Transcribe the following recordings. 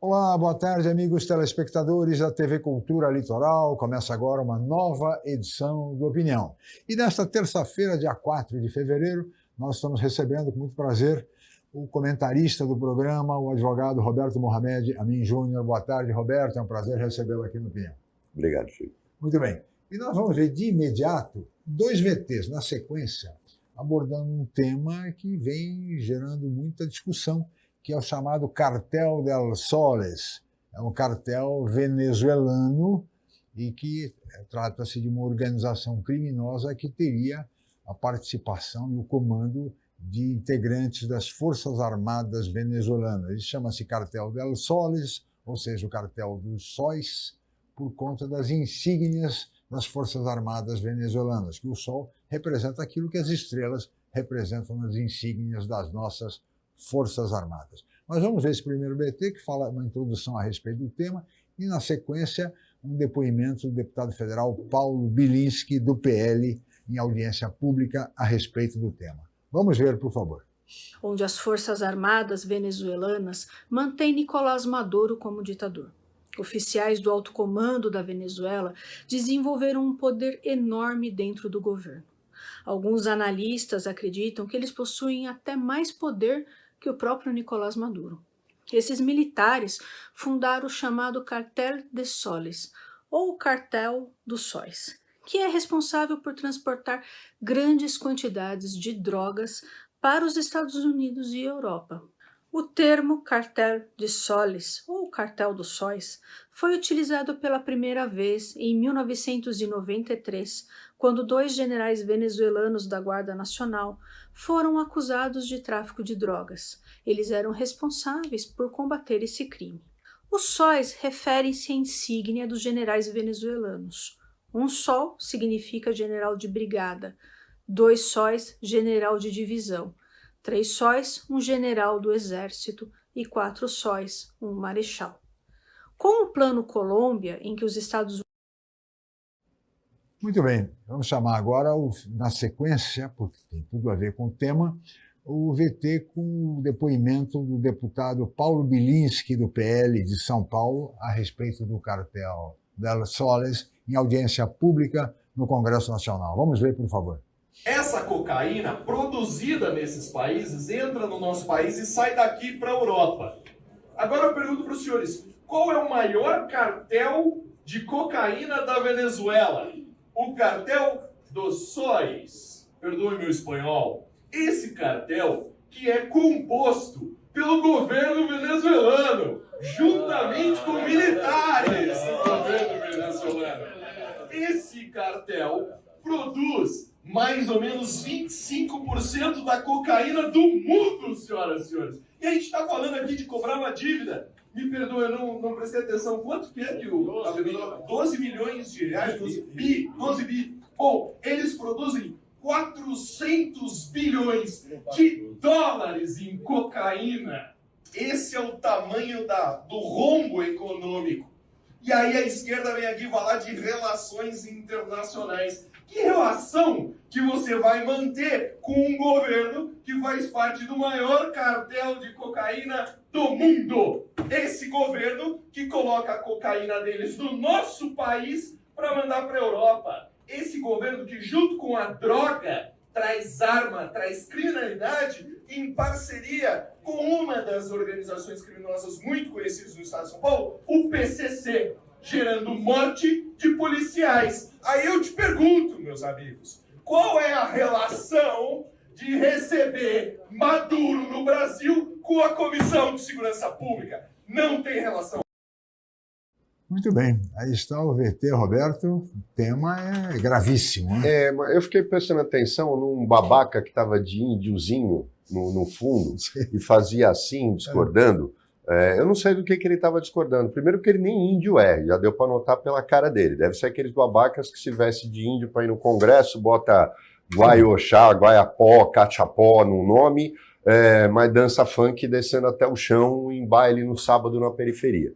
Olá, boa tarde, amigos telespectadores da TV Cultura Litoral. Começa agora uma nova edição do Opinião. E nesta terça-feira, dia 4 de fevereiro, nós estamos recebendo com muito prazer o comentarista do programa, o advogado Roberto Mohamed Amin Júnior. Boa tarde, Roberto. É um prazer recebê-lo aqui no Opinião. Obrigado, Chico. Muito bem. E nós vamos ver de imediato dois VTs na sequência, abordando um tema que vem gerando muita discussão, que é o chamado Cartel del Soles. É um cartel venezuelano e que trata-se de uma organização criminosa que teria a participação e o comando de integrantes das Forças Armadas venezuelanas. Ele chama-se Cartel del Soles, ou seja, o Cartel dos Sóis, por conta das insígnias das Forças Armadas venezuelanas, que o sol representa aquilo que as estrelas representam nas insígnias das nossas Forças Armadas. Mas vamos ver esse primeiro BT, que fala uma introdução a respeito do tema, e, na sequência, um depoimento do deputado federal Paulo Bilinski, do PL, em audiência pública a respeito do tema. Vamos ver, por favor. Onde as Forças Armadas venezuelanas mantêm Nicolás Maduro como ditador. Oficiais do alto comando da Venezuela desenvolveram um poder enorme dentro do governo. Alguns analistas acreditam que eles possuem até mais poder que o próprio Nicolás Maduro. Esses militares fundaram o chamado Cartel de Soles, ou Cartel dos Sóis, que é responsável por transportar grandes quantidades de drogas para os Estados Unidos e Europa. O termo Cartel de Soles, ou Cartel dos Sóis, foi utilizado pela primeira vez em 1993, quando dois generais venezuelanos da Guarda Nacional foram acusados de tráfico de drogas. Eles eram responsáveis por combater esse crime. Os sóis referem-se à insígnia dos generais venezuelanos. Um sol significa general de brigada, 2 sóis, general de divisão, 3 sóis, um general do exército e 4 sóis, um marechal. Com o Plano Colômbia, em que os Estados Unidos... Muito bem, vamos chamar agora, na sequência, porque tem tudo a ver com o tema, o VT com o depoimento do deputado Paulo Bilinski, do PL de São Paulo, a respeito do Cartel del Soles, em audiência pública no Congresso Nacional. Vamos ver, por favor. Essa cocaína produzida nesses países entra no nosso país e sai daqui para a Europa. Agora eu pergunto para os senhores, qual é o maior cartel de cocaína da Venezuela? O Cartel dos Sóis. Perdoe meu espanhol. Esse cartel que é composto pelo governo venezuelano, juntamente com militares do governo venezuelano. Esse cartel produz mais ou menos 25% da cocaína do mundo, senhoras e senhores. E a gente está falando aqui de cobrar uma dívida. Me perdoe, eu não prestei atenção. Quanto que é que o... 12 milhões de reais, 12 bi. Bom, eles produzem 400 bilhões de dólares em cocaína. Esse é o tamanho do rombo econômico. E aí a esquerda vem aqui falar de relações internacionais. Que relação que você vai manter com um governo que faz parte do maior cartel de cocaína do mundo? Esse governo que coloca a cocaína deles no nosso país para mandar para a Europa. Esse governo que, junto com a droga, traz arma, traz criminalidade em parceria com uma das organizações criminosas muito conhecidas no estado de São Paulo, o PCC, gerando morte de policiais. Aí eu te pergunto, meus amigos, qual é a relação de receber Maduro no Brasil com a Comissão de Segurança Pública? Não tem relação. Muito bem, aí está o VT, Roberto. O tema é gravíssimo, né? Eu fiquei prestando atenção num babaca que estava de índiozinho no fundo e fazia assim, discordando. Eu não sei do que ele estava discordando. Primeiro porque ele nem índio já deu para notar pela cara dele. Deve ser aqueles babacas que se veste de índio para ir no Congresso, bota Guaioxá, Guaiapó, Cachapó no nome, mas dança funk descendo até o chão em baile no sábado na periferia.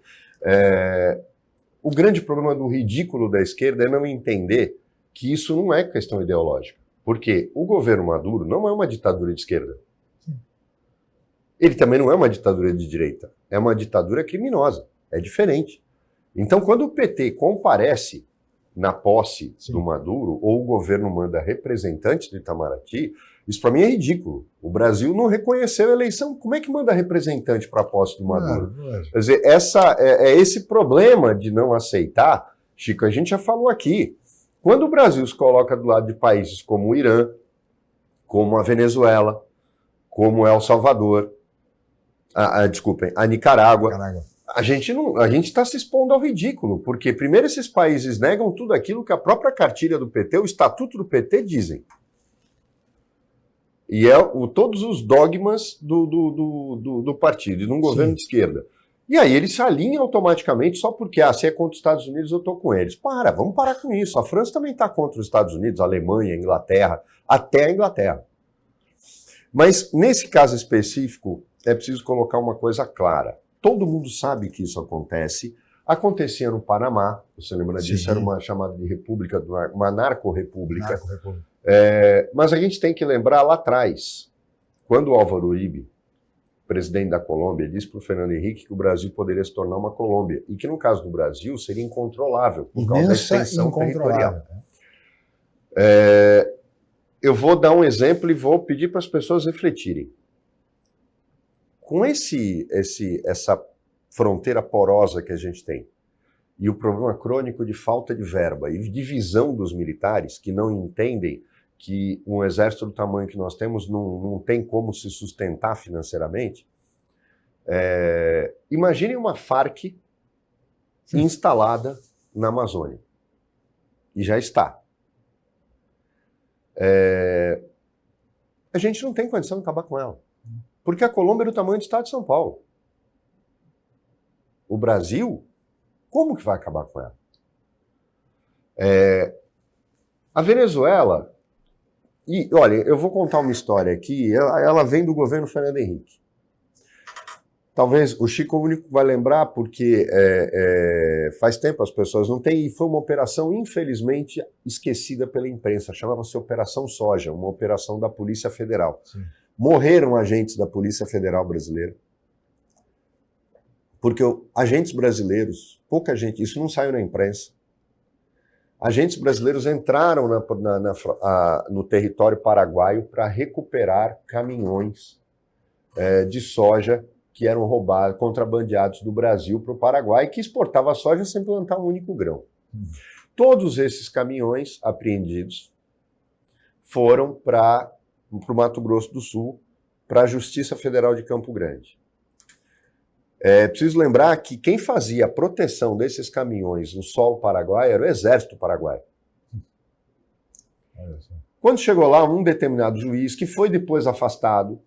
O grande problema do ridículo da esquerda é não entender que isso não é questão ideológica. Porque o governo Maduro não é uma ditadura de esquerda. Ele também não é uma ditadura de direita, é uma ditadura criminosa, é diferente. Então, quando o PT comparece na posse do Maduro, ou o governo manda representantes do Itamaraty, isso para mim é ridículo. O Brasil não reconheceu a eleição. Como é que manda representante para a posse do Maduro? Quer dizer, esse problema de não aceitar, Chico, a gente já falou aqui. Quando o Brasil se coloca do lado de países como o Irã, como a Venezuela, como El Salvador, desculpem, a Nicarágua, a gente está se expondo ao ridículo, porque primeiro esses países negam tudo aquilo que a própria cartilha do PT, o estatuto do PT dizem. E todos os dogmas do partido, e de um governo de esquerda. E aí eles se alinham automaticamente só porque, se é contra os Estados Unidos, eu estou com eles. Vamos parar com isso. A França também está contra os Estados Unidos, a Alemanha, a Inglaterra, até a Inglaterra. Mas, nesse caso específico, é preciso colocar uma coisa clara. Todo mundo sabe que isso acontece. Acontecia no Panamá, você lembra disso? Era uma chamada de república, uma narco-república. Mas a gente tem que lembrar lá atrás, quando o Álvaro Uribe, presidente da Colômbia, disse para o Fernando Henrique que o Brasil poderia se tornar uma Colômbia, e que no caso do Brasil seria incontrolável, por causa da extensão territorial. Eu vou dar um exemplo e vou pedir para as pessoas refletirem. Com essa fronteira porosa que a gente tem, e o problema crônico de falta de verba e divisão dos militares que não entendem que um exército do tamanho que nós temos não tem como se sustentar financeiramente, imagine uma Farc instalada na Amazônia. E já está. A gente não tem condição de acabar com ela. Porque a Colômbia é do tamanho do estado de São Paulo. O Brasil, como que vai acabar com ela? A Venezuela... E, olha, eu vou contar uma história aqui, ela vem do governo Fernando Henrique. Talvez o Chico único vai lembrar, porque faz tempo as pessoas não têm, e foi uma operação, infelizmente, esquecida pela imprensa, chamava-se Operação Soja, uma operação da Polícia Federal. Sim. Morreram agentes da Polícia Federal brasileira, porque agentes brasileiros, pouca gente, isso não saiu na imprensa, agentes brasileiros entraram no território paraguaio para recuperar caminhões de soja que eram roubados, contrabandeados do Brasil para o Paraguai, que exportava soja sem plantar um único grão. Todos esses caminhões apreendidos foram para o Mato Grosso do Sul, para a Justiça Federal de Campo Grande. Preciso lembrar que quem fazia a proteção desses caminhões no solo paraguaio era o Exército Paraguaio. Quando chegou lá, um determinado juiz, que foi depois afastado,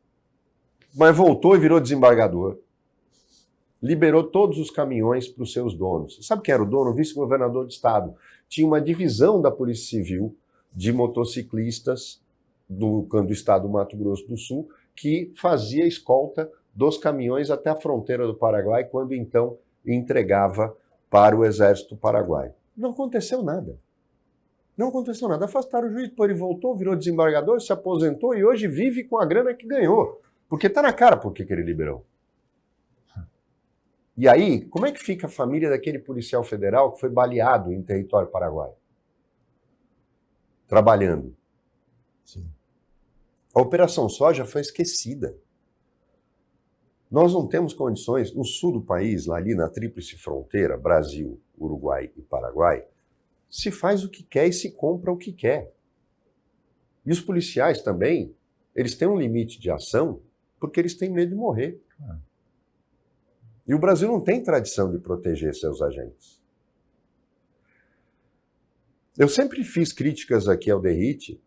mas voltou e virou desembargador, liberou todos os caminhões para os seus donos. Sabe quem era o dono? O vice-governador do estado. Tinha uma divisão da Polícia Civil de motociclistas do estado do Mato Grosso do Sul que fazia escolta dos caminhões até a fronteira do Paraguai, quando então entregava para o Exército Paraguaio. Não aconteceu nada. Não aconteceu nada. Afastaram o juiz, depois ele voltou, virou desembargador, se aposentou e hoje vive com a grana que ganhou. Porque está na cara por que ele liberou. E aí, como é que fica a família daquele policial federal que foi baleado em território paraguaio? Trabalhando. Sim. A Operação Soja foi esquecida. Nós não temos condições, no sul do país, lá ali na tríplice fronteira, Brasil, Uruguai e Paraguai, se faz o que quer e se compra o que quer. E os policiais também, eles têm um limite de ação porque eles têm medo de morrer. E o Brasil não tem tradição de proteger seus agentes. Eu sempre fiz críticas aqui ao DERIT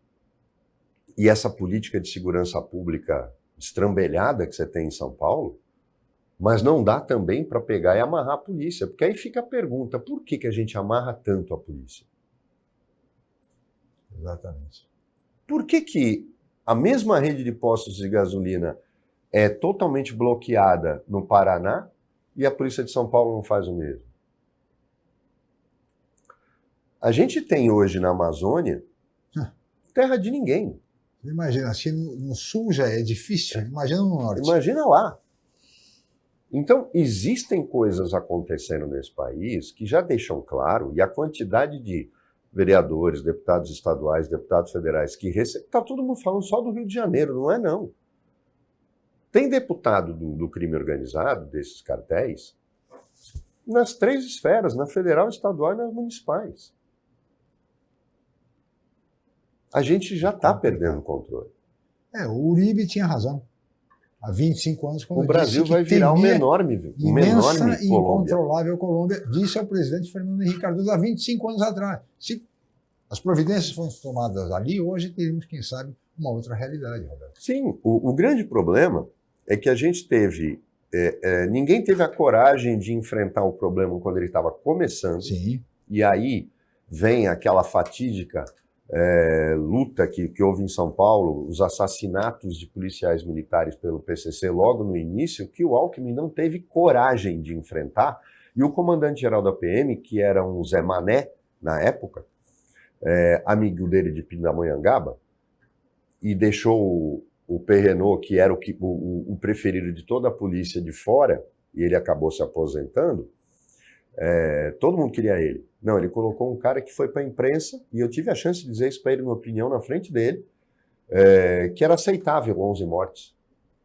e essa política de segurança pública estrambelhada que você tem em São Paulo, mas não dá também para pegar e amarrar a polícia, porque aí fica a pergunta, por que a gente amarra tanto a polícia? Exatamente. Por que a mesma rede de postos de gasolina é totalmente bloqueada no Paraná e a Polícia de São Paulo não faz o mesmo? A gente tem hoje na Amazônia terra de ninguém. Imagina, se no sul já é difícil, imagina no norte. Imagina lá. Então, existem coisas acontecendo nesse país que já deixam claro, e a quantidade de vereadores, deputados estaduais, deputados federais que recebem, está todo mundo falando só do Rio de Janeiro, não é não. Tem deputado do crime organizado, desses cartéis, nas 3 esferas, na federal, estadual e nas municipais. A gente já está perdendo o controle. O Uribe tinha razão. Há 25 anos, quando o Brasil vai virar uma enorme Colômbia. E incontrolável Colômbia, disse ao presidente Fernando Henrique Cardoso há 25 anos atrás. Se as providências fossem tomadas ali, hoje teríamos, quem sabe, uma outra realidade, Roberto. Sim, o grande problema é que a gente teve... ninguém teve a coragem de enfrentar o problema quando ele estava começando. Sim. E aí vem aquela fatídica luta que houve em São Paulo, os assassinatos de policiais militares pelo PCC logo no início, que o Alckmin não teve coragem de enfrentar, e o comandante-geral da PM, que era um Zé Mané, na época, amigo dele de Pindamonhangaba, e deixou o Perrenot, que era o preferido de toda a polícia de fora, e ele acabou se aposentando, todo mundo queria ele. Não, ele colocou um cara que foi para a imprensa, e eu tive a chance de dizer isso para ele, minha opinião, na frente dele, que era aceitável 11 mortes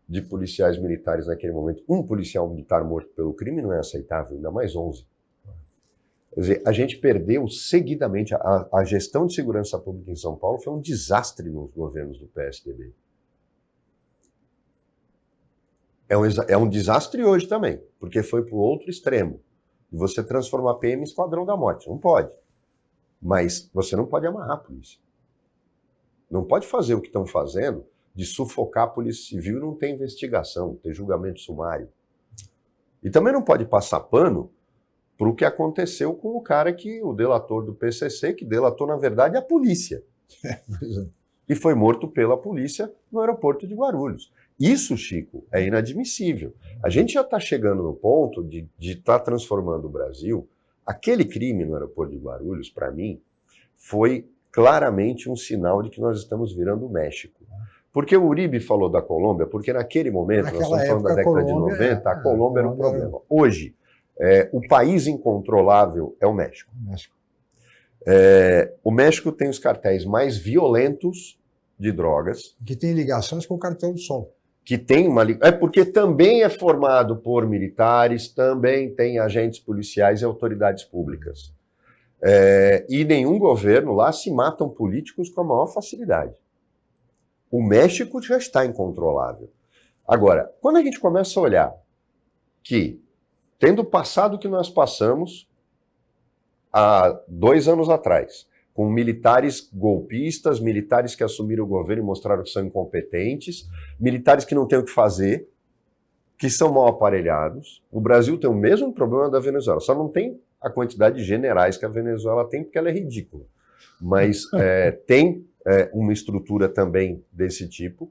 de policiais militares naquele momento. Um policial militar morto pelo crime não é aceitável, ainda mais 11. Quer dizer, a gente perdeu seguidamente, a gestão de segurança pública em São Paulo foi um desastre nos governos do PSDB. É um desastre hoje também, porque foi para o outro extremo. E você transforma a PM em esquadrão da morte. Não pode. Mas você não pode amarrar a polícia. Não pode fazer o que estão fazendo de sufocar a Polícia Civil e não ter investigação, ter julgamento sumário. E também não pode passar pano para o que aconteceu com o cara o delator do PCC, que delatou, na verdade, a polícia. E foi morto pela polícia no aeroporto de Guarulhos. Isso, Chico, é inadmissível. A gente já está chegando no ponto de estar transformando o Brasil. Aquele crime no aeroporto de Guarulhos, para mim, foi claramente um sinal de que nós estamos virando o México. Porque o Uribe falou da Colômbia, porque naquele momento, nós estamos falando da década de 90, a Colômbia era um problema. Hoje, o país incontrolável é o México. O México tem os cartéis mais violentos de drogas. Que tem ligações com o Cartel do Sol. Que tem porque também é formado por militares, também tem agentes policiais e autoridades públicas. E nenhum governo lá se matam políticos com a maior facilidade. O México já está incontrolável. Agora, quando a gente começa a olhar que, tendo passado o que nós passamos há 2 anos atrás, com militares golpistas, militares que assumiram o governo e mostraram que são incompetentes, militares que não têm o que fazer, que são mal aparelhados. O Brasil tem o mesmo problema da Venezuela, só não tem a quantidade de generais que a Venezuela tem, porque ela é ridícula. Mas tem uma estrutura também desse tipo.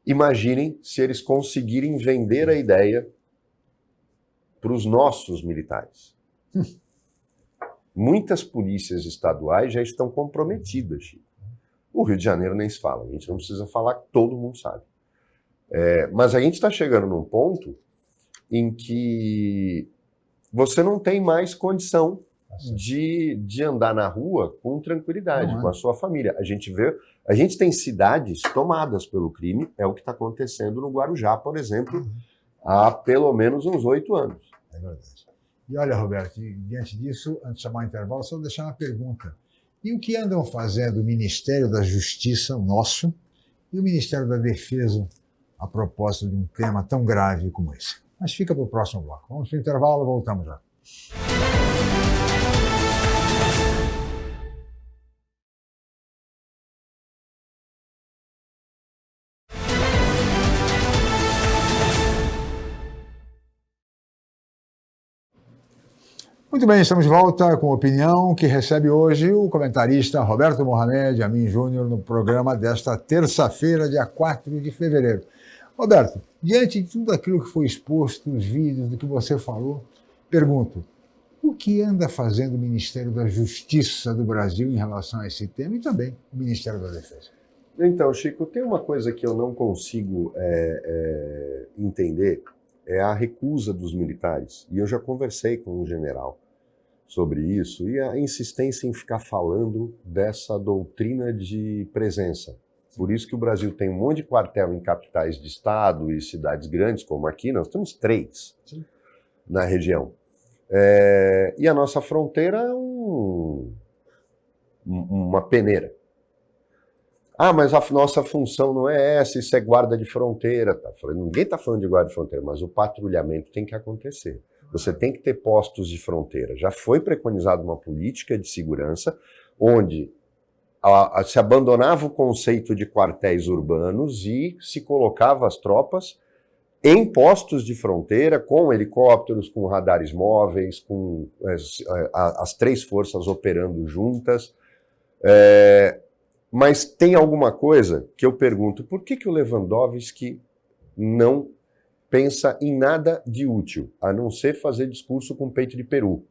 Imaginem se eles conseguirem vender a ideia para os nossos militares. Muitas polícias estaduais já estão comprometidas, Chico. O Rio de Janeiro nem se fala, a gente não precisa falar, todo mundo sabe. Mas a gente está chegando num ponto em que você não tem mais condição de andar na rua com tranquilidade, com a sua família. A gente tem cidades tomadas pelo crime, é o que está acontecendo no Guarujá, por exemplo, há pelo menos uns 8 anos. É verdade. E olha, Roberto, diante disso, antes de chamar o intervalo, só deixar uma pergunta. E o que andam fazendo o Ministério da Justiça, o nosso, e o Ministério da Defesa a propósito de um tema tão grave como esse? Mas fica para o próximo bloco. Vamos para o intervalo, voltamos já. Muito bem, estamos de volta com a opinião que recebe hoje o comentarista Roberto Mohamed Amin Júnior no programa desta terça-feira, dia 4 de fevereiro. Roberto, diante de tudo aquilo que foi exposto, os vídeos, do que você falou, pergunto, O que anda fazendo o Ministério da Justiça do Brasil em relação a esse tema e também o Ministério da Defesa? Então, Chico, tem uma coisa que eu não consigo entender, é a recusa dos militares. E eu já conversei com um general sobre isso, e a insistência em ficar falando dessa doutrina de presença. Por isso que o Brasil tem um monte de quartel em capitais de estado e cidades grandes, como aqui, nós temos 3 na região. E a nossa fronteira é uma peneira. Ah, mas a nossa função não é essa, isso é guarda de fronteira. Tá? Ninguém está falando de guarda de fronteira, mas o patrulhamento tem que acontecer. Você tem que ter postos de fronteira. Já foi preconizada uma política de segurança onde se abandonava o conceito de quartéis urbanos e se colocava as tropas em postos de fronteira, com helicópteros, com radares móveis, com as 3 forças operando juntas. Mas tem alguma coisa que eu pergunto, por que o Lewandowski não pensa em nada de útil, a não ser fazer discurso com peito de peru?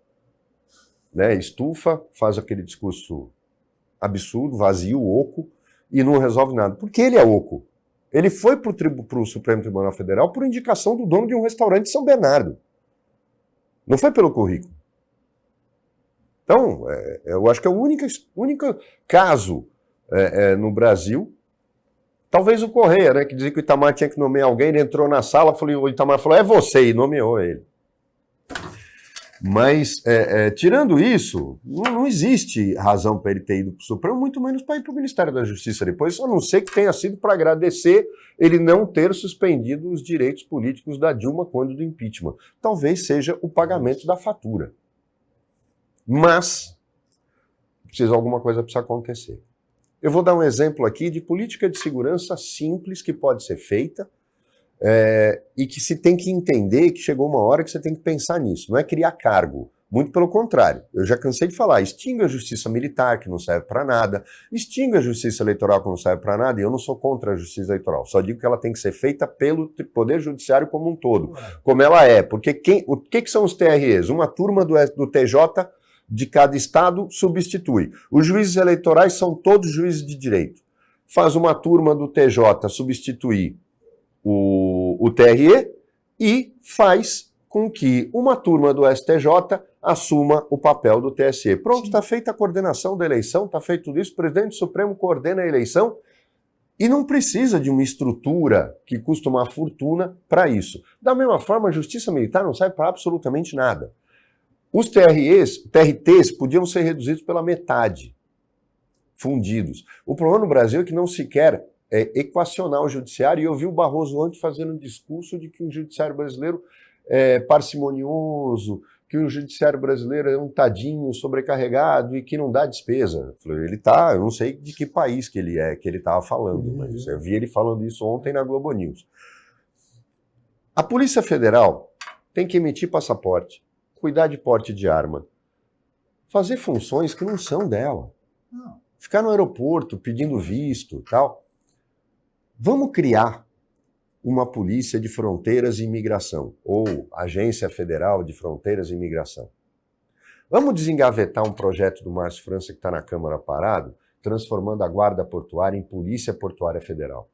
Né? Estufa, faz aquele discurso absurdo, vazio, oco, e não resolve nada. Porque ele é oco. Ele foi para o Supremo Tribunal Federal por indicação do dono de um restaurante de São Bernardo. Não foi pelo currículo. Então, eu acho que é o único caso no Brasil, talvez o Correia, né, que dizia que o Itamar tinha que nomear alguém, ele entrou na sala, o Itamar falou, é você, e nomeou ele. Mas, tirando isso, não existe razão para ele ter ido para o Supremo, muito menos para ir para o Ministério da Justiça depois, a não ser que tenha sido para agradecer ele não ter suspendido os direitos políticos da Dilma quando do impeachment. Talvez seja o pagamento da fatura. Mas, alguma coisa precisa acontecer. Eu vou dar um exemplo aqui de política de segurança simples que pode ser feita, e que se tem que entender que chegou uma hora que você tem que pensar nisso, não é criar cargo, muito pelo contrário. Eu já cansei de falar, extinga a justiça militar, que não serve para nada, extinga a justiça eleitoral, que não serve para nada, e eu não sou contra a justiça eleitoral, só digo que ela tem que ser feita pelo Poder Judiciário como um todo, como ela é, porque o que são os TREs? Uma turma do TJ de cada estado substitui. Os juízes eleitorais são todos juízes de direito. Faz uma turma do TJ substituir o TRE e faz com que uma turma do STJ assuma o papel do TSE. Pronto, está feita a coordenação da eleição, está feito tudo isso, o presidente Supremo coordena a eleição e não precisa de uma estrutura que custa uma fortuna para isso. Da mesma forma, a justiça militar não serve para absolutamente nada. Os TRTs podiam ser reduzidos pela metade, fundidos. O problema no Brasil é que não se quer equacionar o judiciário, e eu vi o Barroso ontem fazendo um discurso de que o judiciário brasileiro é parcimonioso, que o judiciário brasileiro é um tadinho sobrecarregado e que não dá despesa. Eu não sei de que país que ele estava falando, mas eu vi ele falando isso ontem na Globo News. A Polícia Federal tem que emitir passaporte, cuidar de porte de arma, fazer funções que não são dela. Não. Ficar no aeroporto pedindo visto e tal. Vamos criar uma polícia de fronteiras e imigração, ou Agência Federal de Fronteiras e Imigração. Vamos desengavetar um projeto do Márcio França que está na Câmara parado, transformando a Guarda Portuária em Polícia Portuária Federal.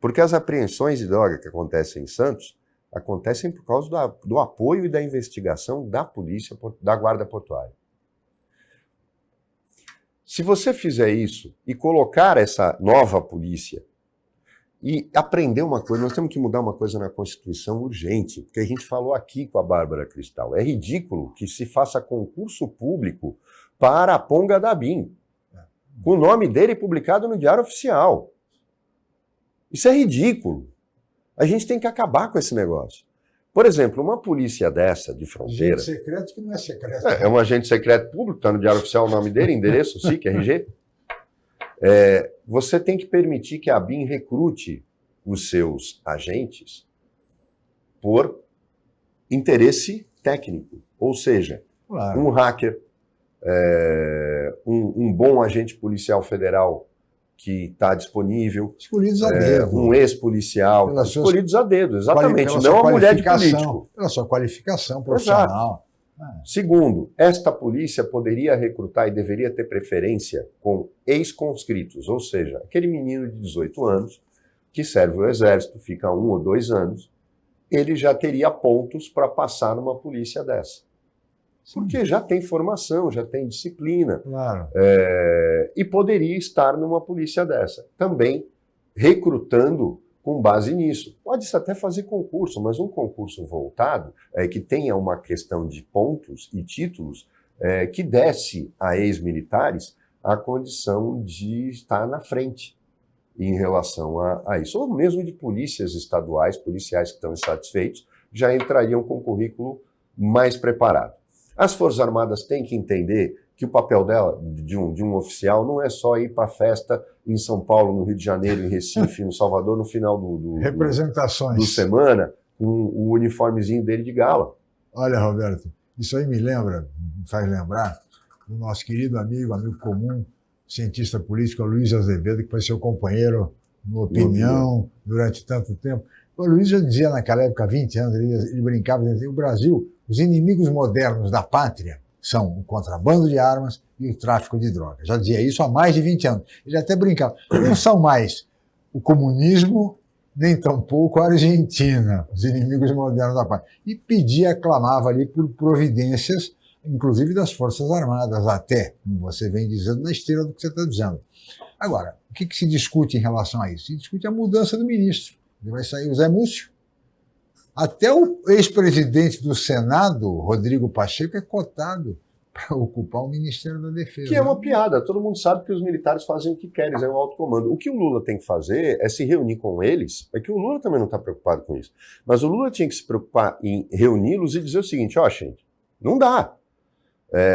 Porque as apreensões de droga que acontecem em Santos acontecem por causa do apoio e da investigação da polícia, da Guarda Portuária. Se você fizer isso e colocar essa nova polícia e aprender uma coisa, nós temos que mudar uma coisa na Constituição urgente, porque a gente falou aqui com a Bárbara Cristal. É ridículo que se faça concurso público para a Ponga da BIM, com o nome dele publicado no Diário Oficial. Isso é ridículo. A gente tem que acabar com esse negócio. Por exemplo, uma polícia dessa, de fronteira... Agente secreto que não é secreto. É um agente secreto público, está no Diário Oficial o nome dele, endereço, SIC, RG. Você tem que permitir que a BIM recrute os seus agentes por interesse técnico. Ou seja, claro, um hacker, um bom agente policial federal que está disponível, escolhidos a dedo, um ex-policial, escolhidos a dedo, exatamente, não a mulher de político. Pela sua qualificação profissional. Segundo, esta polícia poderia recrutar e deveria ter preferência com ex-conscritos, ou seja, aquele menino de 18 anos que serve o exército, fica 1 ou 2 anos, ele já teria pontos para passar numa polícia dessa. Porque já tem formação, já tem disciplina. Claro. E poderia estar numa polícia dessa. Também recrutando com base nisso. Pode-se até fazer concurso, mas um concurso voltado, que tenha uma questão de pontos e títulos, que desse a ex-militares a condição de estar na frente em relação a isso. Ou mesmo de polícias estaduais, policiais que estão insatisfeitos, já entrariam com um currículo mais preparado. As Forças Armadas têm que entender que o papel dela, de um oficial, não é só ir para a festa em São Paulo, no Rio de Janeiro, em Recife, no Salvador, no final do semana, com o uniformezinho dele de gala. Olha, Roberto, isso aí me faz lembrar do nosso querido amigo comum, cientista político Luiz Azevedo, que foi seu companheiro no Opinião durante tanto tempo. O Luiz já dizia naquela época, há 20 anos, ele brincava, dizendo: o Brasil, os inimigos modernos da pátria são o contrabando de armas e o tráfico de drogas. Já dizia isso há mais de 20 anos. Ele até brincava. Não são mais o comunismo, nem tampouco a Argentina, os inimigos modernos da pátria. E pedia, clamava ali por providências, inclusive das Forças Armadas, até, como você vem dizendo, na esteira do que você está dizendo. Agora, o que se discute em relação a isso? Se discute a mudança do ministro. Ele vai sair o Zé Múcio. Até o ex-presidente do Senado, Rodrigo Pacheco, é cotado para ocupar o Ministério da Defesa. Que é uma piada. Todo mundo sabe que os militares fazem o que querem, eles é o alto comando. O que o Lula tem que fazer é se reunir com eles. É que o Lula também não está preocupado com isso. Mas o Lula tinha que se preocupar em reuni-los e dizer o seguinte: ó, gente, não dá.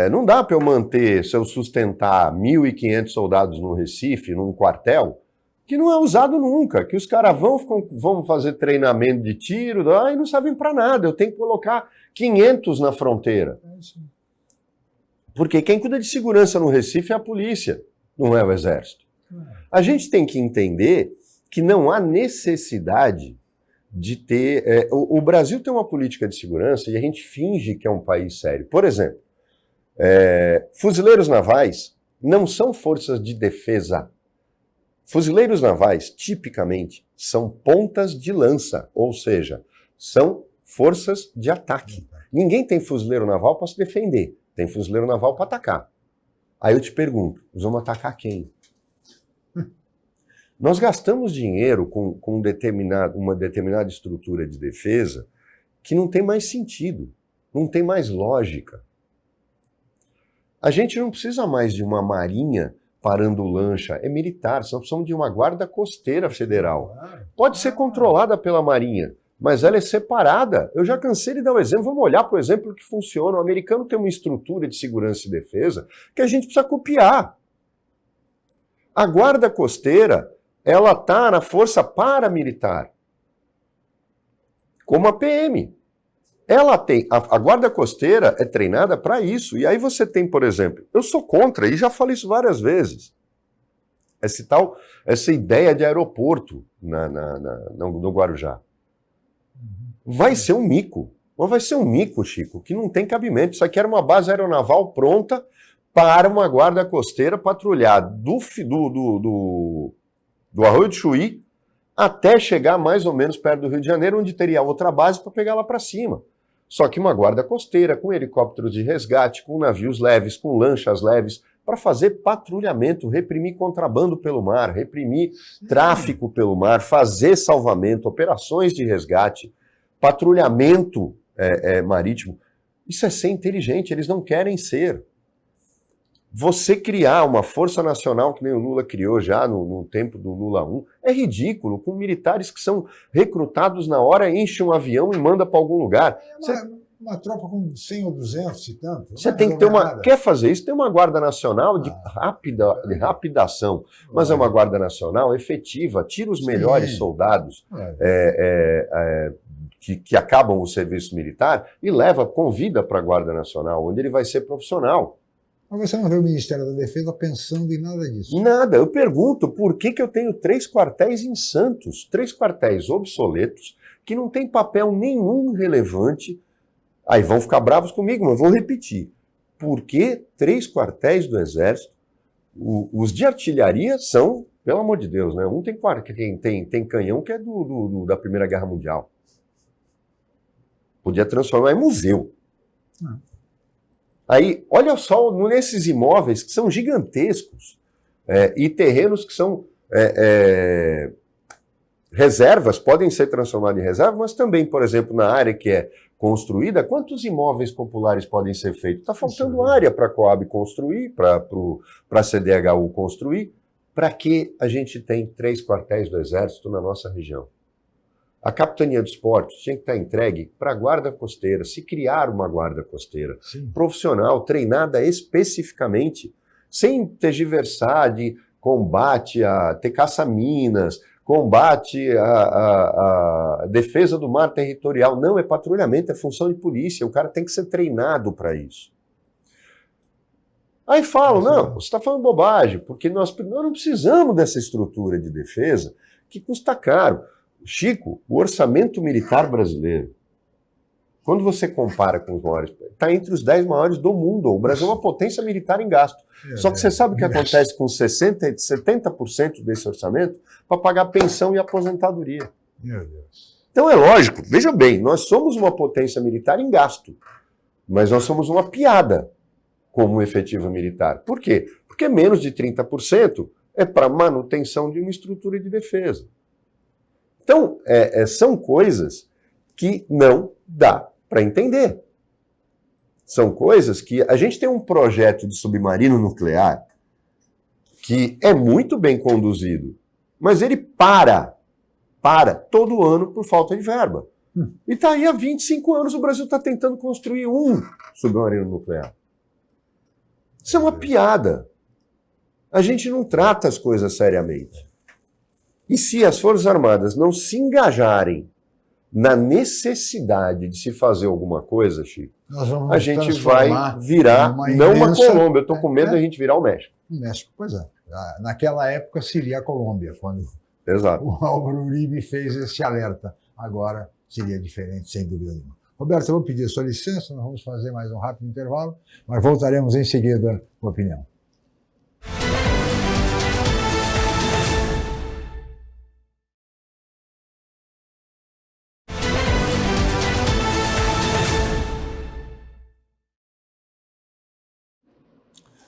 Não dá para eu manter, se eu sustentar 1.500 soldados no Recife, num quartel, que não é usado nunca, que os caras vão fazer treinamento de tiro e não servem para nada. Eu tenho que colocar 500 na fronteira. Porque quem cuida de segurança no Recife é a polícia, não é o exército. A gente tem que entender que não há necessidade de ter... O Brasil tem uma política de segurança e a gente finge que é um país sério. Por exemplo, fuzileiros navais não são forças de defesa. Fuzileiros navais, tipicamente, são pontas de lança, ou seja, são forças de ataque. Ninguém tem fuzileiro naval para se defender, tem fuzileiro naval para atacar. Aí eu te pergunto, nós vamos atacar quem? Nós gastamos dinheiro com uma determinada estrutura de defesa que não tem mais sentido, não tem mais lógica. A gente não precisa mais de uma marinha parando lancha, é militar, nós precisamos de uma guarda costeira federal. Pode ser controlada pela Marinha, mas ela é separada. Eu já cansei de dar o exemplo, vamos olhar para o exemplo que funciona. O americano tem uma estrutura de segurança e defesa que a gente precisa copiar. A guarda costeira, ela está na força paramilitar, como a PM. Ela tem, a guarda costeira é treinada para isso. E aí você tem, por exemplo, eu sou contra, e já falei isso várias vezes, essa ideia de aeroporto no Guarujá. Vai ser um mico. Mas vai ser um mico, Chico, que não tem cabimento. Isso aqui era uma base aeronaval pronta para uma guarda costeira patrulhar do Arroio do Chuí até chegar mais ou menos perto do Rio de Janeiro, onde teria outra base para pegar lá para cima. Só que uma guarda costeira, com helicópteros de resgate, com navios leves, com lanchas leves, para fazer patrulhamento, reprimir contrabando pelo mar, reprimir tráfico pelo mar, fazer salvamento, operações de resgate, patrulhamento marítimo. Isso é ser inteligente, eles não querem ser. Você criar uma força nacional que nem o Lula criou já no tempo do Lula 1 é ridículo, com militares que são recrutados na hora, enchem um avião e manda para algum lugar. Uma tropa com 100 ou 200 e tanto. Você tem que ter quer fazer isso? Tem uma Guarda Nacional de rapidação, mas é uma Guarda Nacional efetiva, tira os melhores soldados que acabam o serviço militar e convida para a Guarda Nacional, onde ele vai ser profissional. Mas você não vê o Ministério da Defesa pensando em nada disso? Nada. Eu pergunto por que eu tenho 3 quartéis em Santos, 3 quartéis obsoletos, que não têm papel nenhum relevante Aí vão ficar bravos comigo, mas vou repetir. Por que 3 quartéis do Exército? Os de artilharia são, pelo amor de Deus, né? Um tem canhão que é da Primeira Guerra Mundial. Podia transformar em museu. Aí, olha só, nesses imóveis que são gigantescos, e terrenos que são reservas, podem ser transformados em reserva, mas também, por exemplo, na área que é construída, quantos imóveis populares podem ser feitos? Está faltando área para a Coab construir, para a CDHU construir. Para que a gente tem 3 quartéis do Exército na nossa região? A Capitania dos Portos tinha que estar entregue para a Guarda Costeira, se criar uma Guarda Costeira profissional, treinada especificamente, sem tergiversar de combate a ter caça-minas, combate a defesa do mar territorial. Não, é patrulhamento, é função de polícia, o cara tem que ser treinado para isso. Aí falam, não, você está falando bobagem, porque nós não precisamos dessa estrutura de defesa que custa caro. Chico, o orçamento militar brasileiro, quando você compara com os maiores, está entre os 10 maiores do mundo. O Brasil é uma potência militar em gasto. Só que você sabe o que acontece com 70% desse orçamento? Para pagar pensão e aposentadoria. Meu Deus. Então é lógico, veja bem, nós somos uma potência militar em gasto, mas nós somos uma piada como efetivo militar. Por quê? Porque menos de 30% é para manutenção de uma estrutura de defesa. Então, são coisas que não dá para entender. São coisas que... A gente tem um projeto de submarino nuclear que é muito bem conduzido, mas ele para todo ano por falta de verba. E está aí há 25 anos o Brasil está tentando construir um submarino nuclear. Isso é uma piada. A gente não trata as coisas seriamente. E se as Forças Armadas não se engajarem na necessidade de se fazer alguma coisa, Chico, a gente vai virar não uma Colômbia. Eu estou com medo da gente virar o México. O México, pois é. Naquela época seria a Colômbia, quando Exato. o Álvaro Uribe fez esse alerta. Agora seria diferente, sem dúvida nenhuma. Roberto, eu vou pedir a sua licença, nós vamos fazer mais um rápido intervalo, mas voltaremos em seguida com a opinião.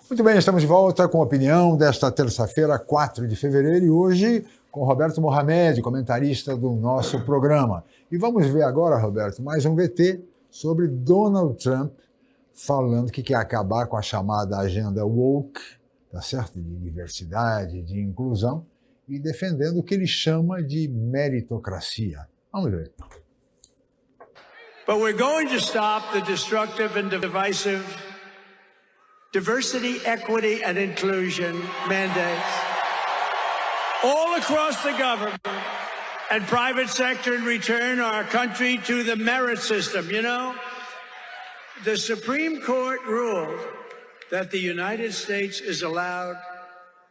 Muito bem, estamos de volta com a opinião desta terça-feira, 4 de fevereiro, e hoje com Roberto Mohamed, comentarista do nosso programa. E vamos ver agora, Roberto, mais um VT sobre Donald Trump falando que quer acabar com a chamada agenda woke, tá certo? De diversidade, de inclusão, e defendendo o que ele chama de meritocracia. Vamos ver. But we're going to stop the destructive and divisive diversity, equity, and inclusion mandates all across the government and private sector and return our country to the merit system. You know, the Supreme Court ruled that the United States is allowed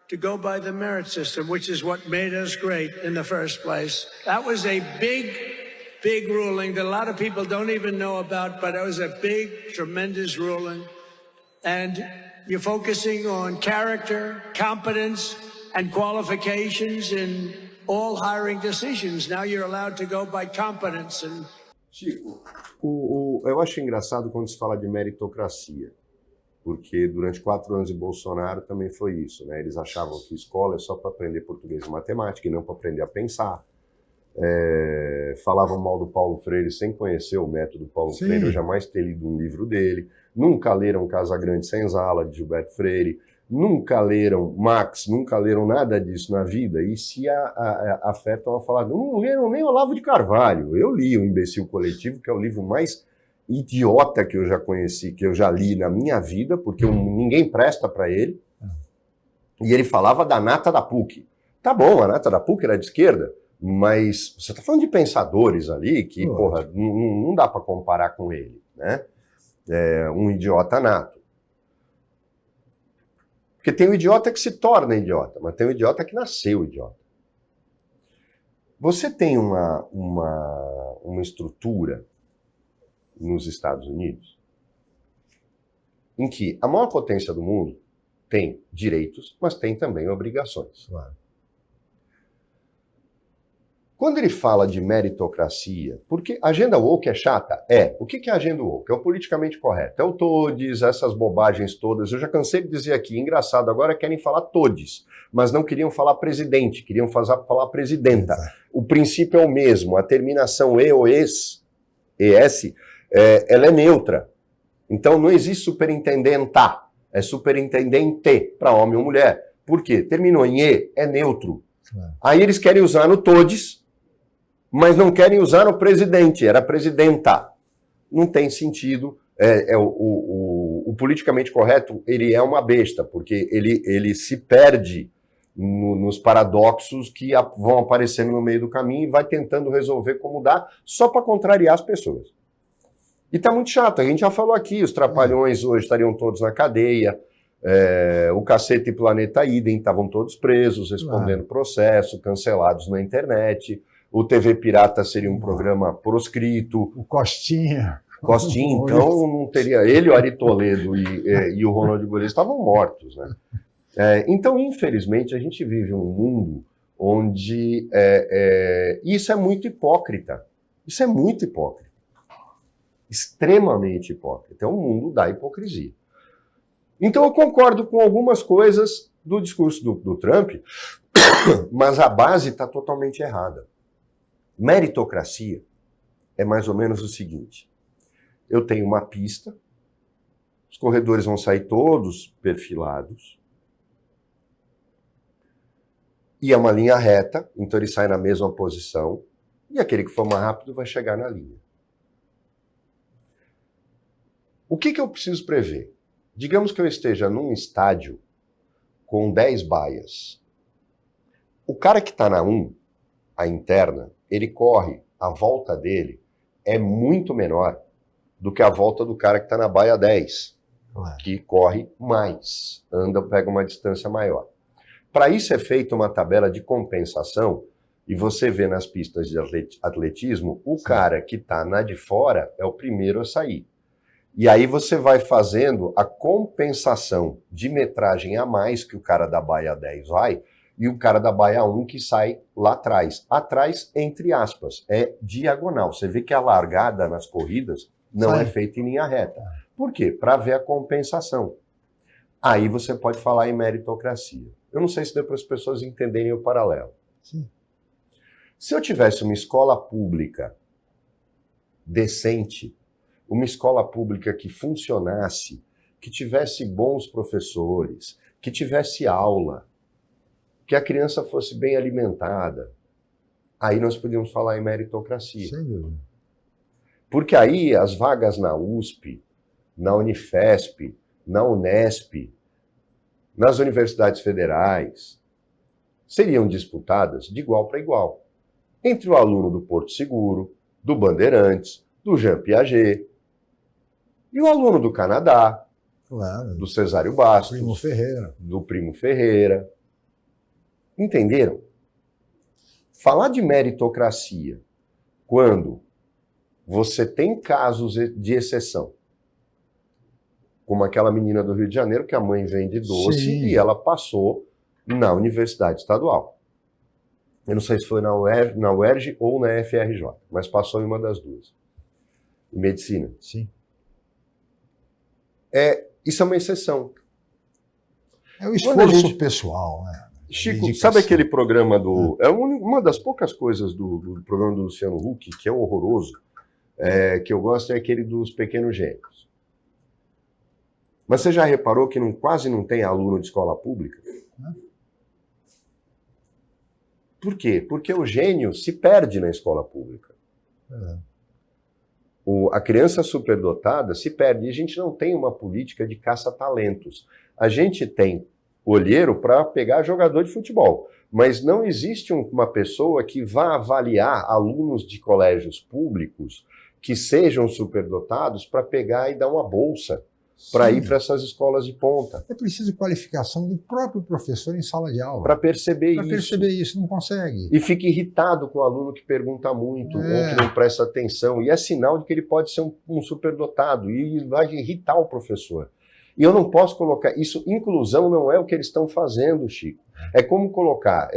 to go by the merit system, which is what made us great in the first place. That was a big ruling that a lot of people don't even know about, but it was a big, tremendous ruling. And you're focusing on character, competence, and qualifications in all hiring decisions. Now you're allowed to go by competence. Chico, eu acho engraçado quando se fala de meritocracia, porque durante 4 anos de Bolsonaro também foi isso, né? Eles achavam que escola é só para aprender português e matemática e não para aprender a pensar. Falavam mal do Paulo Freire sem conhecer o método Paulo Freire, eu jamais ter lido um livro dele. Nunca leram Casa Grande Senzala, de Gilberto Freire, nunca leram Marx, nunca leram nada disso na vida, e se afetam a falar, não leram nem Olavo de Carvalho. Eu li O Imbecil Coletivo, que é o livro mais idiota que eu já conheci, que eu já li na minha vida, porque ninguém presta para ele, e ele falava da nata da PUC. Tá bom, a nata da PUC era de esquerda, mas você está falando de pensadores ali que, porra, não dá para comparar com ele, né? Um idiota nato. Porque tem o idiota que se torna idiota, mas tem o idiota que nasceu idiota. Você tem uma estrutura nos Estados Unidos, em que a maior potência do mundo tem direitos, mas tem também obrigações. Claro. Quando ele fala de meritocracia, porque a agenda woke é chata? É. O que é a agenda woke? É o politicamente correto. É o todes, essas bobagens todas. Eu já cansei de dizer aqui, engraçado, agora querem falar todes, mas não queriam falar presidente, queriam falar presidenta. O princípio é o mesmo, a terminação e ou es, ela é neutra. Então não existe superintendenta, é superintendente para homem ou mulher. Por quê? Terminou em e, é neutro. Aí eles querem usar no todes, mas não querem usar no presidente, era presidenta. Não tem sentido. O politicamente correto, ele é uma besta, porque ele se perde nos paradoxos que vão aparecendo no meio do caminho e vai tentando resolver como dá, só para contrariar as pessoas. E tá muito chato, a gente já falou aqui, os trapalhões hoje estariam todos na cadeia, o Cacete e Planeta Idem estavam todos presos, respondendo processo, cancelados na internet. O TV Pirata seria um programa proscrito. O Costinha. Costinha, então não teria... Ele, o Ari Toledo e o Ronald Boles estavam mortos, né? Então, infelizmente, a gente vive um mundo onde isso é muito hipócrita. Isso é muito hipócrita. Extremamente hipócrita. É um mundo da hipocrisia. Então eu concordo com algumas coisas do discurso do Trump, mas a base está totalmente errada. Meritocracia é mais ou menos o seguinte: eu tenho uma pista, os corredores vão sair todos perfilados, e é uma linha reta, então ele sai na mesma posição, e aquele que for mais rápido vai chegar na linha. O que eu preciso prever? Digamos que eu esteja num estádio com 10 baias. O cara que está na 1, a interna, ele corre, a volta dele é muito menor do que a volta do cara que está na baia 10, que corre mais, pega uma distância maior. Para isso é feita uma tabela de compensação, e você vê nas pistas de atletismo, o cara que está na de fora é o primeiro a sair. E aí você vai fazendo a compensação de metragem a mais que o cara da baia 10 vai, e o cara da baia 1 que sai lá atrás. Atrás, entre aspas, é diagonal. Você vê que a largada nas corridas não é feita em linha reta. Por quê? Para ver a compensação. Aí você pode falar em meritocracia. Eu não sei se deu para as pessoas entenderem o paralelo. Sim. Se eu tivesse uma escola pública decente, uma escola pública que funcionasse, que tivesse bons professores, que tivesse aula, que a criança fosse bem alimentada, aí nós podíamos falar em meritocracia. Sem dúvida. Porque aí as vagas na USP, na Unifesp, na Unesp, nas universidades federais, seriam disputadas de igual para igual, entre o aluno do Porto Seguro, do Bandeirantes, do Jean Piaget, e o aluno do Canadá, do Cesário Bastos, do Primo Ferreira. Entenderam? Falar de meritocracia quando você tem casos de exceção, como aquela menina do Rio de Janeiro que a mãe vende doce e ela passou na Universidade Estadual. Eu não sei se foi na UERJ ou na FRJ, mas passou em uma das duas. Em medicina. Sim. Isso é uma exceção. É o esforço pessoal, né? Chico, sabe aquele programa do... É uma das poucas coisas do programa do Luciano Huck, que é horroroso, que eu gosto, é aquele dos pequenos gênios. Mas você já reparou que quase não tem aluno de escola pública? Por quê? Porque o gênio se perde na escola pública. A criança superdotada se perde. E a gente não tem uma política de caça-talentos. A gente tem olheiro para pegar jogador de futebol, mas não existe uma pessoa que vá avaliar alunos de colégios públicos que sejam superdotados para pegar e dar uma bolsa para Sim. ir para essas escolas de ponta. É preciso qualificação do próprio professor em sala de aula. Para perceber Para isso. perceber isso, não consegue. E fica irritado com o aluno que pergunta muito, ou que não presta atenção. E é sinal de que ele pode ser um superdotado e vai irritar o professor. E eu não posso colocar isso. Inclusão não é o que eles estão fazendo, Chico. É como colocar.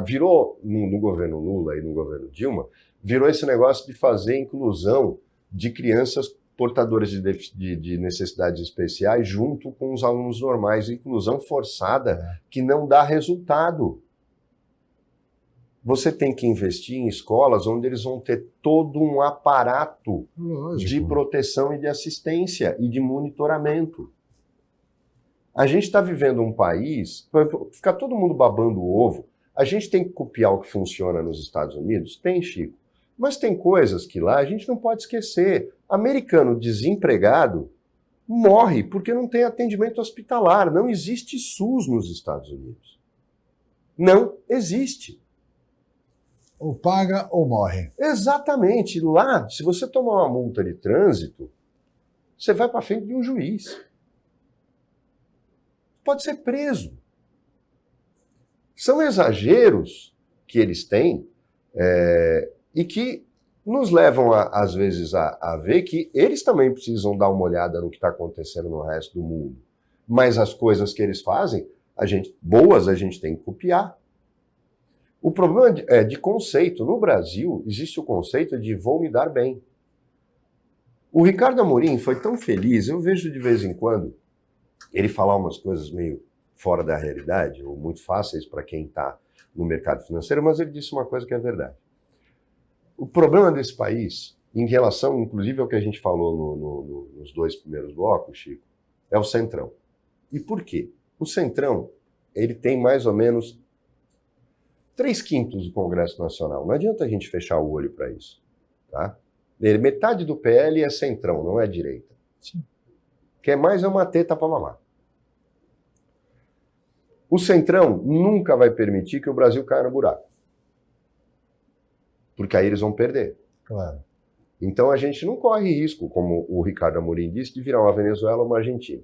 Virou no governo Lula e no governo Dilma, virou esse negócio de fazer inclusão de crianças portadoras de necessidades especiais junto com os alunos normais. Inclusão forçada que não dá resultado. Você tem que investir em escolas onde eles vão ter todo um aparato de proteção e de assistência e de monitoramento. A gente está vivendo um país, fica todo mundo babando o ovo, a gente tem que copiar o que funciona nos Estados Unidos? Tem, Chico. Mas tem coisas que lá a gente não pode esquecer. Americano desempregado morre porque não tem atendimento hospitalar. Não existe SUS nos Estados Unidos. Não existe. Ou paga ou morre. Exatamente. Lá, se você tomar uma multa de trânsito, você vai para frente de um juiz. Pode ser preso. São exageros que eles têm e que nos levam, às vezes, a ver que eles também precisam dar uma olhada no que está acontecendo no resto do mundo. Mas as coisas que eles fazem, boas, a gente tem que copiar. O problema é de conceito. No Brasil, existe o conceito de vou me dar bem. O Ricardo Amorim foi tão feliz, eu vejo de vez em quando ele falar umas coisas meio fora da realidade, ou muito fáceis para quem está no mercado financeiro, mas ele disse uma coisa que é verdade. O problema desse país, em relação, inclusive, ao que a gente falou nos dois primeiros blocos, Chico, é o Centrão. E por quê? O Centrão, ele tem mais ou menos 3/5 do Congresso Nacional. Não adianta a gente fechar o olho para isso. Tá? Metade do PL é Centrão, não é direita. Sim. Quer mais é uma teta para mamar. O Centrão nunca vai permitir que o Brasil caia no buraco. Porque aí eles vão perder. Claro. Então a gente não corre risco, como o Ricardo Amorim disse, de virar uma Venezuela ou uma Argentina.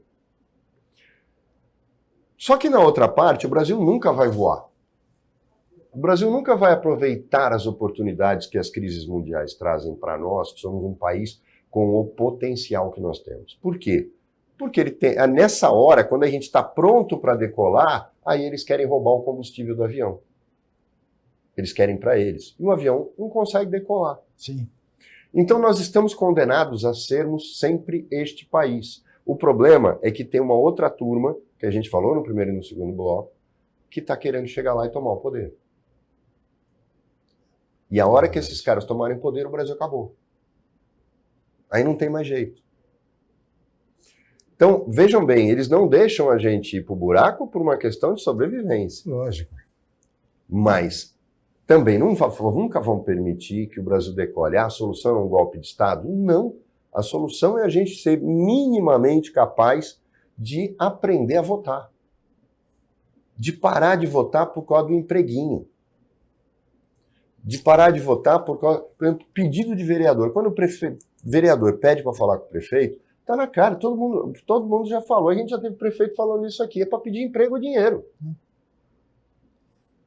Só que na outra parte, o Brasil nunca vai voar. O Brasil nunca vai aproveitar as oportunidades que as crises mundiais trazem para nós, que somos um país com o potencial que nós temos. Por quê? Porque nessa hora, quando a gente está pronto para decolar, aí eles querem roubar o combustível do avião. Eles querem para eles. E o avião não consegue decolar. Sim. Então nós estamos condenados a sermos sempre este país. O problema é que tem uma outra turma, que a gente falou no primeiro e no segundo bloco, que está querendo chegar lá e tomar o poder. E a hora que esses caras tomarem poder, o Brasil acabou. Aí não tem mais jeito. Então, vejam bem, eles não deixam a gente ir para o buraco por uma questão de sobrevivência. Lógico. Mas também nunca vão permitir que o Brasil decole. A solução é um golpe de Estado? Não. A solução é a gente ser minimamente capaz de aprender a votar. De parar de votar por causa do empreguinho. De parar de votar por causa, por exemplo, pedido de vereador. Quando o vereador pede para falar com o prefeito, tá na cara, todo mundo já falou, a gente já teve prefeito falando isso aqui, é para pedir emprego ou dinheiro.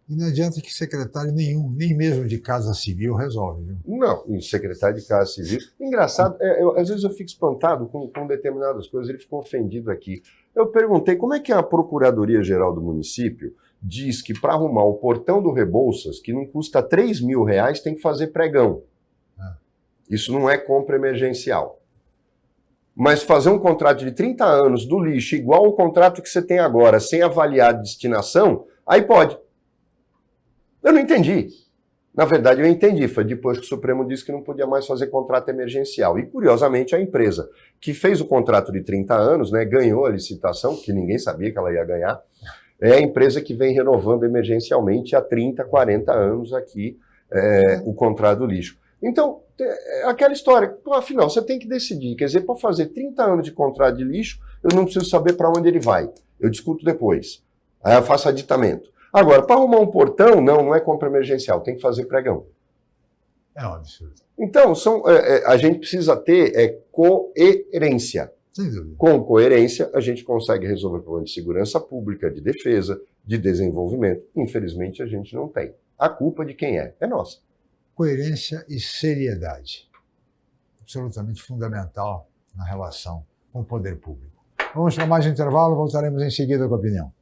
E não adianta que secretário nenhum, nem mesmo de Casa Civil, resolve. Viu? Não, e secretário de Casa Civil. Engraçado, às vezes eu fico espantado com determinadas coisas, ele ficou ofendido aqui. Eu perguntei como é que a Procuradoria-Geral do município diz que para arrumar o portão do Rebouças, que não custa R$3.000, tem que fazer pregão. Isso não é compra emergencial. Mas fazer um contrato de 30 anos do lixo, igual o contrato que você tem agora, sem avaliar a destinação, aí pode. Eu não entendi. Na verdade, eu entendi. Foi depois que o Supremo disse que não podia mais fazer contrato emergencial. E, curiosamente, a empresa que fez o contrato de 30 anos, né, ganhou a licitação, que ninguém sabia que ela ia ganhar, é a empresa que vem renovando emergencialmente há 30, 40 anos aqui o contrato do lixo. Então, aquela história, afinal, você tem que decidir. Quer dizer, para fazer 30 anos de contrato de lixo, eu não preciso saber para onde ele vai. Eu discuto depois. Aí eu faço aditamento. Agora, para arrumar um portão, não é compra emergencial, tem que fazer pregão. É um absurdo. Então, a gente precisa ter coerência. Sem dúvida. Com coerência, a gente consegue resolver problemas de segurança pública, de defesa, de desenvolvimento. Infelizmente, a gente não tem. A culpa de quem é? É nossa. Coerência e seriedade. Absolutamente fundamental na relação com o poder público. Vamos para mais um intervalo, voltaremos em seguida com a opinião.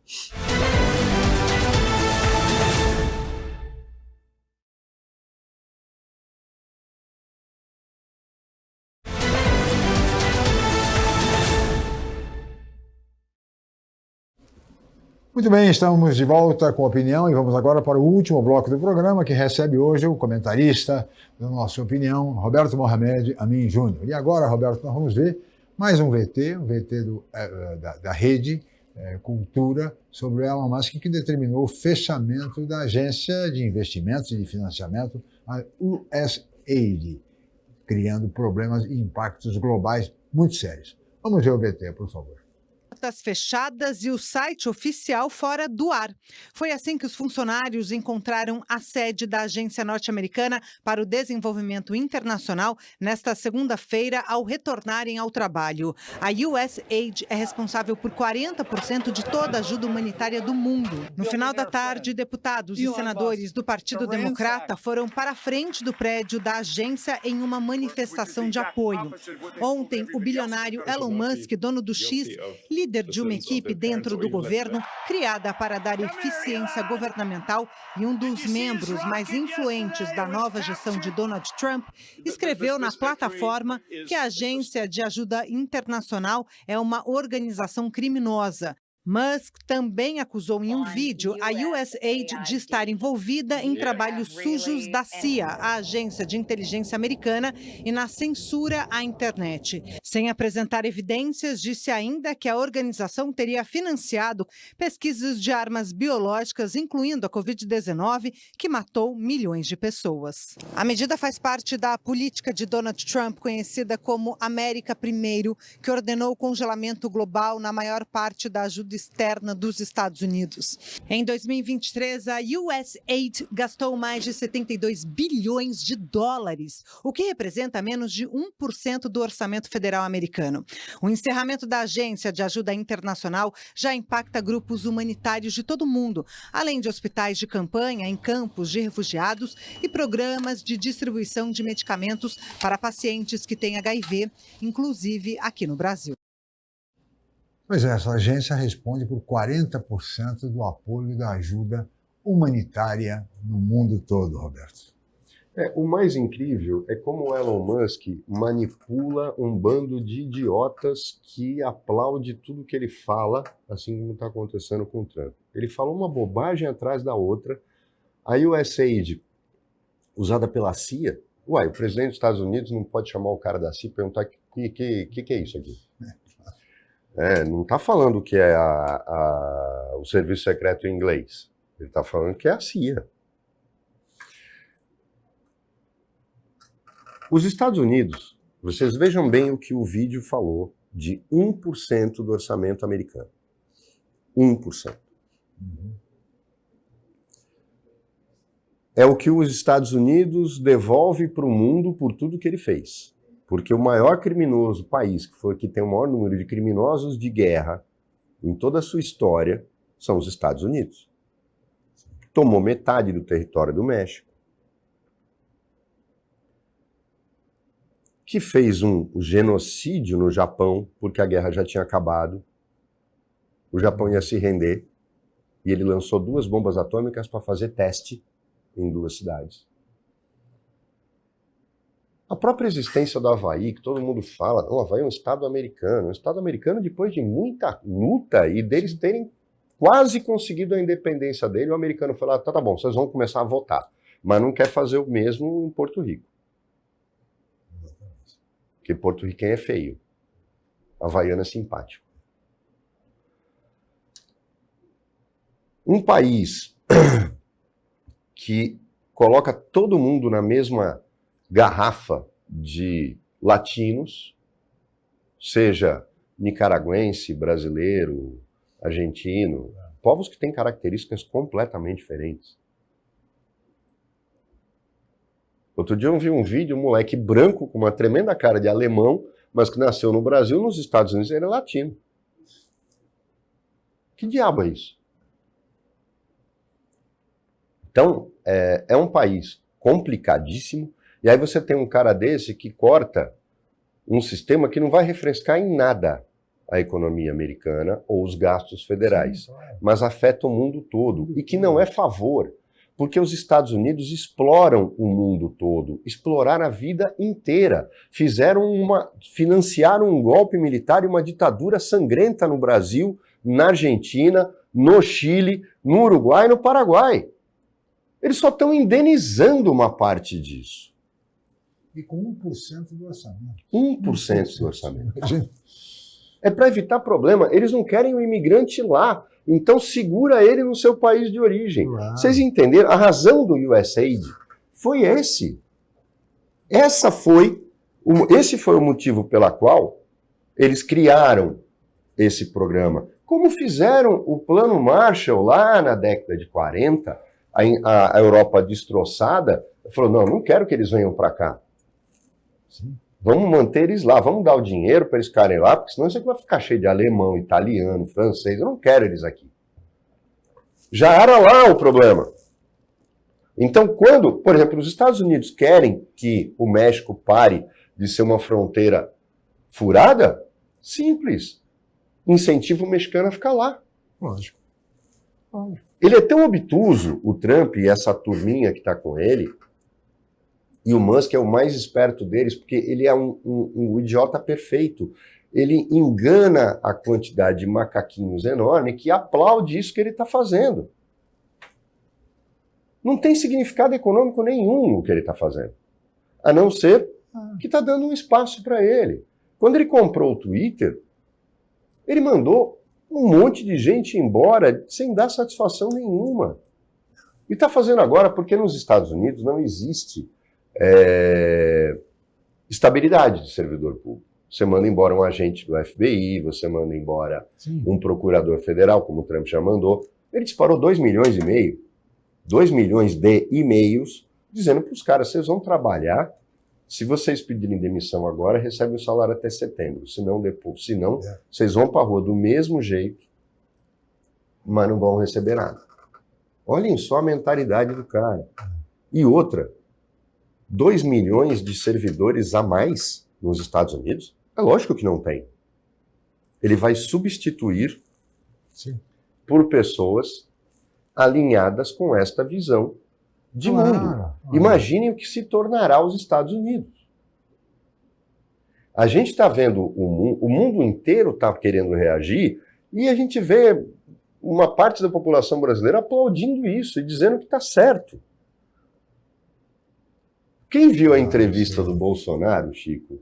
Muito bem, estamos de volta com a opinião e vamos agora para o último bloco do programa, que recebe hoje o comentarista da nossa opinião, Roberto Mohamed Amin Júnior. E agora, Roberto, nós vamos ver mais um VT da Rede Cultura sobre o Elon Musk, que determinou o fechamento da agência de investimentos e de financiamento, a USAID, criando problemas e impactos globais muito sérios. Vamos ver o VT, por favor. Portas fechadas e o site oficial fora do ar. Foi assim que os funcionários encontraram a sede da agência norte-americana para o desenvolvimento internacional nesta segunda-feira ao retornarem ao trabalho. A USAID é responsável por 40% de toda a ajuda humanitária do mundo. No final da tarde, deputados e senadores do Partido Democrata foram para a frente do prédio da agência em uma manifestação de apoio. Ontem, o bilionário Elon Musk, dono do X, líder de uma equipe dentro do governo criada para dar eficiência governamental e um dos membros mais influentes da nova gestão de Donald Trump, escreveu na plataforma que a Agência de Ajuda Internacional é uma organização criminosa. Musk também acusou em um vídeo a USAID de estar envolvida em trabalhos sujos da CIA, a agência de inteligência americana, e na censura à internet. Sem apresentar evidências, disse ainda que a organização teria financiado pesquisas de armas biológicas, incluindo a Covid-19, que matou milhões de pessoas. A medida faz parte da política de Donald Trump, conhecida como América Primeiro, que ordenou o congelamento global na maior parte da ajuda externa dos Estados Unidos. Em 2023, a USAID gastou mais de 72 bilhões de dólares, o que representa menos de 1% do orçamento federal americano. O encerramento da Agência de Ajuda Internacional já impacta grupos humanitários de todo o mundo, além de hospitais de campanha em campos de refugiados e programas de distribuição de medicamentos para pacientes que têm HIV, inclusive aqui no Brasil. Pois é, essa agência responde por 40% do apoio e da ajuda humanitária no mundo todo, Roberto. O mais incrível é como o Elon Musk manipula um bando de idiotas que aplaude tudo que ele fala, assim como está acontecendo com o Trump. Ele fala uma bobagem atrás da outra. A USAID, usada pela CIA, o presidente dos Estados Unidos não pode chamar o cara da CIA e perguntar o que é isso aqui. Não está falando que é o serviço secreto em inglês. Ele está falando que é a CIA. Os Estados Unidos, vocês vejam bem o que o vídeo falou de 1% do orçamento americano. 1%. É o que os Estados Unidos devolve para o mundo por tudo que ele fez. Porque o maior criminoso país, que tem o maior número de criminosos de guerra em toda a sua história, são os Estados Unidos. Tomou metade do território do México. Que fez um genocídio no Japão, porque a guerra já tinha acabado. O Japão ia se render. E ele lançou 2 bombas atômicas para fazer teste em 2 cidades. A própria existência do Havaí, que todo mundo fala, não, o Havaí é um estado americano. Um estado americano, depois de muita luta e deles terem quase conseguido a independência dele, o americano falou, tá bom, vocês vão começar a votar. Mas não quer fazer o mesmo em Porto Rico. Porque porto-riquenho é feio. Havaiano é simpático. Um país que coloca todo mundo na mesma garrafa de latinos, seja nicaragüense, brasileiro, argentino, povos que têm características completamente diferentes. Outro dia eu vi um vídeo, um moleque branco com uma tremenda cara de alemão, mas que nasceu no Brasil, nos Estados Unidos, ele é latino. Que diabo é isso? Então, é um país complicadíssimo, e aí você tem um cara desse que corta um sistema que não vai refrescar em nada a economia americana ou os gastos federais, mas afeta o mundo todo, e que não é favor, porque os Estados Unidos exploram o mundo todo, exploraram a vida inteira, financiaram um golpe militar e uma ditadura sangrenta no Brasil, na Argentina, no Chile, no Uruguai e no Paraguai. Eles só estão indenizando uma parte disso. E com 1% do orçamento. 1% do orçamento. É para evitar problema. Eles não querem o imigrante lá. Então segura ele no seu país de origem. Claro. Vocês entenderam? A razão do USAID foi esse. Esse foi o motivo pela qual eles criaram esse programa. Como fizeram o Plano Marshall lá na década de 40, a Europa destroçada, falou, não quero que eles venham para cá. Sim. Vamos manter eles lá, vamos dar o dinheiro para eles ficarem lá, porque senão isso aqui vai ficar cheio de alemão, italiano, francês, eu não quero eles aqui. Já era lá o problema. Então, quando, por exemplo, os Estados Unidos querem que o México pare de ser uma fronteira furada, simples. Incentiva o mexicano a ficar lá. Lógico. Ele é tão obtuso, o Trump e essa turminha que está com ele, e o Musk é o mais esperto deles, porque ele é um idiota perfeito. Ele engana a quantidade de macaquinhos enorme que aplaude isso que ele está fazendo. Não tem significado econômico nenhum o que ele está fazendo, a não ser que está dando um espaço para ele. Quando ele comprou o Twitter, ele mandou um monte de gente embora sem dar satisfação nenhuma. E está fazendo agora porque nos Estados Unidos não existe estabilidade de servidor público. Você manda embora um agente do FBI, você manda embora um procurador federal, como o Trump já mandou. Ele disparou 2,5 milhões, 2 milhões de e-mails, dizendo para os caras, vocês vão trabalhar, se vocês pedirem demissão agora, recebem o salário até setembro, senão vocês vão para a rua do mesmo jeito, mas não vão receber nada. Olhem só a mentalidade do cara. E outra, 2 milhões de servidores a mais nos Estados Unidos? É lógico que não tem. Ele vai substituir por pessoas alinhadas com esta visão de mundo. Imaginem o que se tornará os Estados Unidos. A gente está vendo o mundo inteiro está querendo reagir e a gente vê uma parte da população brasileira aplaudindo isso e dizendo que está certo. Quem viu a entrevista do Bolsonaro, Chico,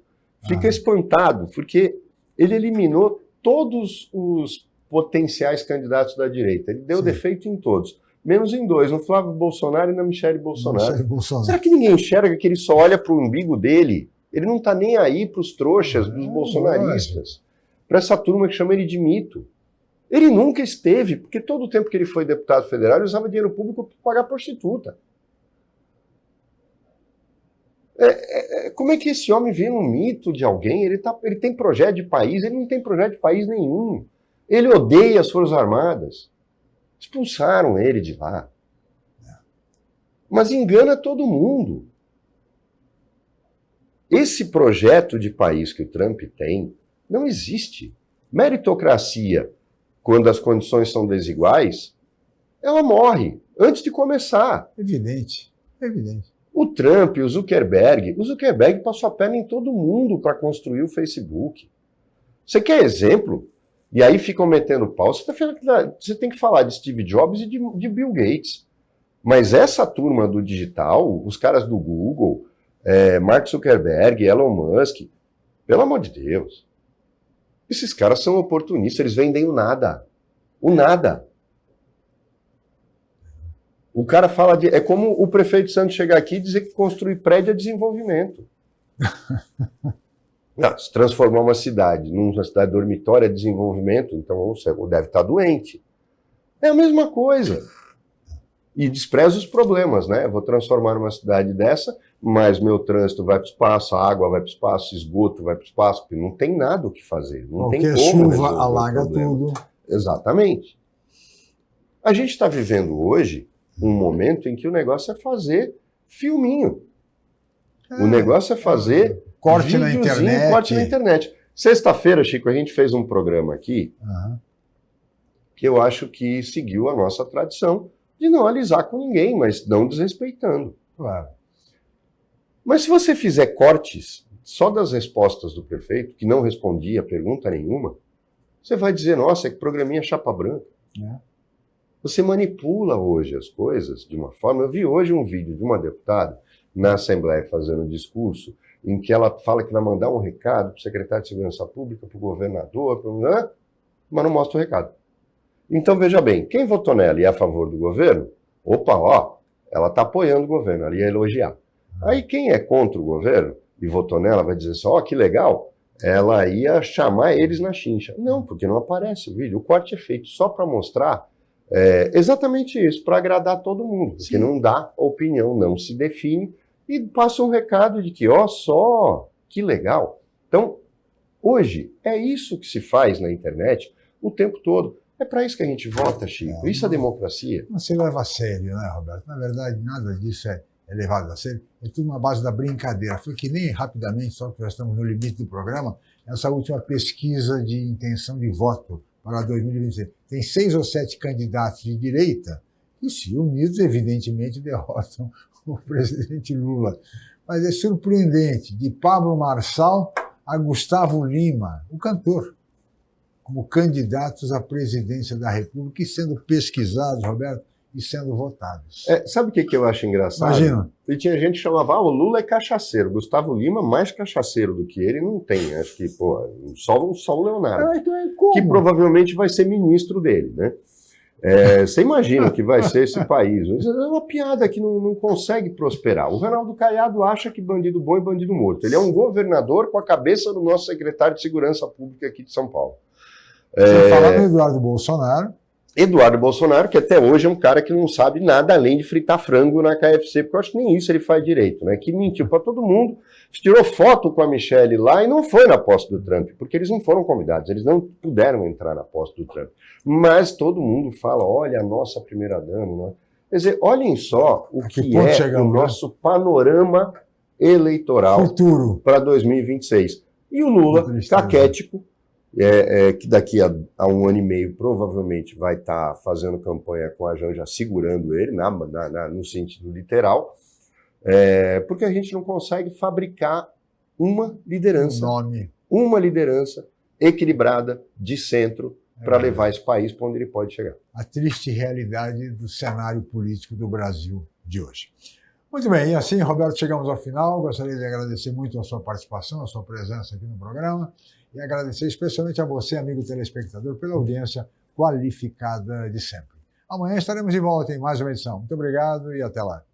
fica espantado, porque ele eliminou todos os potenciais candidatos da direita. Ele deu defeito em todos, menos em 2, no Flávio Bolsonaro e na Michele Bolsonaro. Será que ninguém enxerga que ele só olha para o umbigo dele? Ele não está nem aí para os trouxas dos bolsonaristas, para essa turma que chama ele de mito. Ele nunca esteve, porque todo o tempo que ele foi deputado federal, ele usava dinheiro público para pagar prostituta. Como é que esse homem vê um mito de alguém? Ele tem projeto de país, ele não tem projeto de país nenhum. Ele odeia as Forças Armadas. Expulsaram ele de lá. Mas engana todo mundo. Esse projeto de país que o Trump tem não existe. Meritocracia, quando as condições são desiguais, ela morre antes de começar. Evidente. O Trump, o Zuckerberg passou a perna em todo mundo para construir o Facebook. Você quer exemplo? E aí ficam metendo pau. Você tem que falar de Steve Jobs e de Bill Gates. Mas essa turma do digital, os caras do Google, Mark Zuckerberg, Elon Musk, pelo amor de Deus, esses caras são oportunistas, eles vendem o nada. O nada. O cara fala é como o prefeito Santos chegar aqui e dizer que construir prédio é desenvolvimento. Não, se transformar uma cidade numa cidade dormitória é desenvolvimento, então você deve estar doente. É a mesma coisa. E despreza os problemas, né? Eu vou transformar uma cidade dessa mas meu trânsito vai para o espaço, a água vai para o espaço, esgoto vai para o espaço, porque não tem nada o que fazer. Não tem Qualquer como chuva resolver o alaga problema. tudo. Exatamente. A gente está vivendo hoje um momento em que o negócio é fazer filminho. O negócio é fazer corte na videozinho, internet. corte na internet. Sexta-feira, Chico, a gente fez um programa aqui Aham. que eu acho que seguiu a nossa tradição de não alisar com ninguém, mas não desrespeitando. Claro. Mas se você fizer cortes só das respostas do prefeito, que não respondia pergunta nenhuma, você vai dizer, nossa, que programinha chapa branca. É. Você manipula hoje as coisas de uma forma... Eu vi hoje um vídeo de uma deputada na Assembleia fazendo um discurso em que ela fala que vai mandar um recado para o secretário de Segurança Pública, para o governador, mas não mostra o recado. Então, veja bem, quem votou nela e é a favor do governo, opa, ó, ela está apoiando o governo, ela ia elogiar. Aí quem é contra o governo e votou nela vai dizer assim, ó, que legal, ela ia chamar eles na chincha. Não, porque não aparece o vídeo. O corte é feito só para mostrar exatamente isso, para agradar todo mundo, porque não dá opinião, não se define, e passa um recado de que, ó, só, que legal. Então, hoje, é isso que se faz na internet o tempo todo. É para isso que a gente vota, Chico. Isso é democracia. Não se leva a sério, né, Roberto? Na verdade, nada disso é levado a sério. É tudo na base da brincadeira. Foi que nem rapidamente, só que já estamos no limite do programa, essa última pesquisa de intenção de voto para 2026. Tem 6 ou 7 candidatos de direita que, se unidos, evidentemente, derrotam o presidente Lula. Mas é surpreendente, de Pablo Marçal a Gustavo Lima, o cantor, como candidatos à presidência da República e sendo pesquisados, Roberto, e sendo votados. Sabe o que eu acho engraçado? Imagina. E tinha gente que chamava, o Lula é cachaceiro. Gustavo Lima, mais cachaceiro do que ele, não tem. Acho que, pô, só o Leonardo. Então, como? Que provavelmente vai ser ministro dele, né? Você imagina o que vai ser esse país. Isso é uma piada que não consegue prosperar. O Ronaldo Caiado acha que bandido bom é bandido morto. Ele é um governador com a cabeça do nosso secretário de Segurança Pública aqui de São Paulo. Você fala do Eduardo Bolsonaro. Eduardo Bolsonaro, que até hoje é um cara que não sabe nada além de fritar frango na KFC, porque eu acho que nem isso ele faz direito, né? Que mentiu para todo mundo, tirou foto com a Michelle lá e não foi na posse do Trump, porque eles não foram convidados, eles não puderam entrar na posse do Trump. Mas todo mundo fala, olha, a nossa primeira-dama, né? Quer dizer, olhem só o que é o nosso panorama eleitoral futuro para 2026. E o Lula, caquético, que daqui a 1 ano e meio provavelmente vai estar fazendo campanha com a Janja segurando ele, no sentido literal, porque a gente não consegue fabricar uma liderança equilibrada, de centro, para levar esse país para onde ele pode chegar. A triste realidade do cenário político do Brasil de hoje. Muito bem, e assim, Roberto, chegamos ao final. Gostaria de agradecer muito a sua participação, a sua presença aqui no programa e agradecer especialmente a você, amigo telespectador, pela audiência qualificada de sempre. Amanhã estaremos de volta em mais uma edição. Muito obrigado e até lá.